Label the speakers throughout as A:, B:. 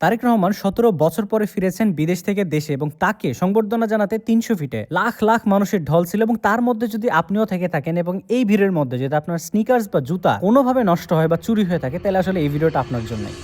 A: তারেক রহমান ১৭ বছর পরে ফিরেছেন বিদেশ থেকে দেশে এবং তাকে সংবর্ধনা জানাতে ৩০০ ফিটে লাখ লাখ মানুষের ঢল ছিল এবং তার মধ্যে যদি আপনিও থেকে থাকেন এবং এই ভিড়ের মধ্যে যদি আপনার স্নিকার্স বা জুতা কোনোভাবে নষ্ট হয় বা চুরি হয়ে থাকে তাহলে আসলে এই ভিডিওটা আপনার জন্যই।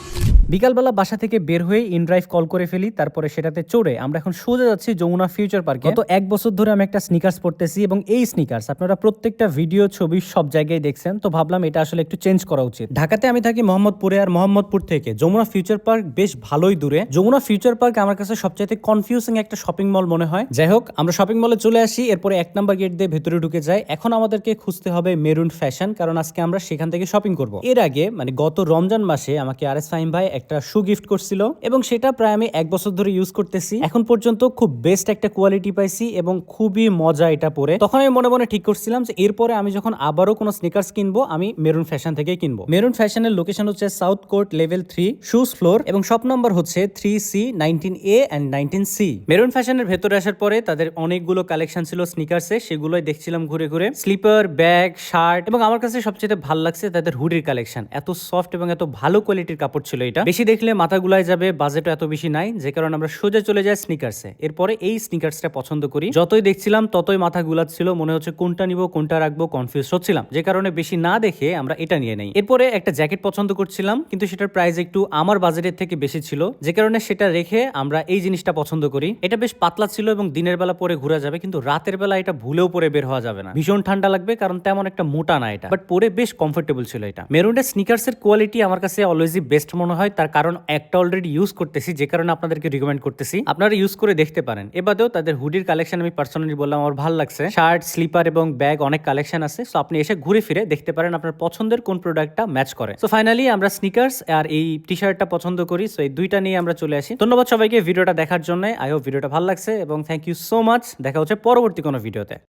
A: বিকালবেলা বাসা থেকে বের হয়ে ইনড্রাইভ কল করে ফেলি, তারপরে সেটাতে চড়ে আমরা এখন সোজা যাচ্ছি যমুনা ফিউচার পার্কে। গত ১ বছর ধরে আমি একটা স্নিকার্স পরতেছি এবং এই স্নিকার্স আপনারা প্রত্যেকটা ভিডিও ছবি সব জায়গায় দেখছেন, তো ভাবলাম এটা আসলে একটু চেঞ্জ করা উচিত। ঢাকাতে আমি থাকি মোহাম্মদপুরে, আর মোহাম্মদপুর থেকে যমুনা ফিউচার পার্ক বেশ ভালোই দূরে। যমুনা ফিউচার পার্ক আমার কাছে সবচাইতে কনফিউজিং একটা শপিং মল মনে হয়। যাই হোক, আমরা শপিং মলে চলে আসি, এরপরে ১ নাম্বার গেট দিয়ে ভেতরে ঢুকে যাই। এখন আমাদেরকে খুঁজতে হবে মেরুন ফ্যাশন, কারণ আজকে আমরা সেখান থেকে শপিং করব। এর আগে মানে গত রমজান মাসে আমাকে আরএস ফাহিম ভাই একটা শু গিফট করছিল এবং সেটা প্রায় আমি ১ বছর ধরে ইউজ করতেছি। এখন পর্যন্ত খুব বেস্ট একটা কোয়ালিটি পাইছি এবং খুবই মজা এটা পরে। তখন আমি মনে মনে ঠিক করছিলাম যে এরপরে আমি যখন আবারও কোনো স্নিকার্স কিনবো আমি মেরুন ফ্যাশন থেকে কিনবো। মেরুন ফ্যাশনের লোকেশন হচ্ছে south court level 3 shoes floor এবং শপ নাম্বার হচ্ছে 3C 19A and 19C। Maroon ফ্যাশনের ভেতরে আসার পরে তাদের অনেকগুলো কালেকশন ছিল স্নিকার্সে, সেগুলোই দেখছিলাম ঘুরে ঘুরে। স্লিপার, ব্যাগ, শার্ট এবং আমার কাছে সবচেয়ে ভালো লাগছে তাদের হুডির কালেকশন। এত সফট এবং এত ভালো কোয়ালিটির কাপড় ছিল এটা। বেশি দেখলে মাথা গুলাই যাবে, বাজেটও এত বেশি নাই, যে কারণে আমরা সোজা চলে যাই স্নিকার্সে। এরপরে এই স্নিকার্সটা পছন্দ করি। যতই দেখছিলাম ততই মাথা গুলাচ্ছিল, মনে হচ্ছে কোনটা নিব কোনটা রাখবো কনফিউজ হচ্ছিলাম, যে কারণে বেশি না দেখে আমরা এটা নিয়ে নেই। এরপরে একটা জ্যাকেট পছন্দ করছিলাম, কিন্তু সেটার প্রাইস একটু আমার বাজেটের থেকে বেশি ছিল, যে কারণে সেটা রেখে আমরা এই জিনিসটা পছন্দ করি। এটা বেশ পাতলা ছিল এবং দিনের বেলা পরে ঘোরা যাবে, কিন্তু রাতের বেলা এটা ভুলেও পরে বের হওয়া যাবে না। ভীষণ ঠান্ডা লাগবে, কারণ তেমন একটা মোটা না এটা, বাট পরে বেশ কমফোর্টেবল ছিল এটা। মেরুনের স্নিকার্সের কোয়ালিটি আমার কাছে অলওয়েজই বেস্ট মনে হয়, তার কারণ একটা অলরেডি ইউজ করতেছি, যে কারণে আপনাদেরকে রিকমেন্ড করতেছি, আপনারা ইউজ করে দেখতে পারেন। এবারেও তাদের হুডির কালেকশন আমি পার্সোনালি বললাম আমার ভালো লাগছে। শার্ট, স্লিপার এবং ব্যাগ অনেক কালেকশন আছে, সো আপনি এসে ঘুরে ফিরে দেখতে পারেন আপনার পছন্দের কোন প্রোডাক্টটা ম্যাচ করে। সো ফাইনালি আমরা স্নিকার্স আর এই টি শার্টটা পছন্দ করি, সো এই দুইটা নিয়ে আমরা চলে আসি। ধন্যবাদ সবাইকে ভিডিওটা দেখার জন্য। আই হোপ ভিডিওটা ভালো লাগছে এবং থ্যাংক ইউ সো মাচ। দেখা হচ্ছে পরবর্তী কোনো ভিডিওতে।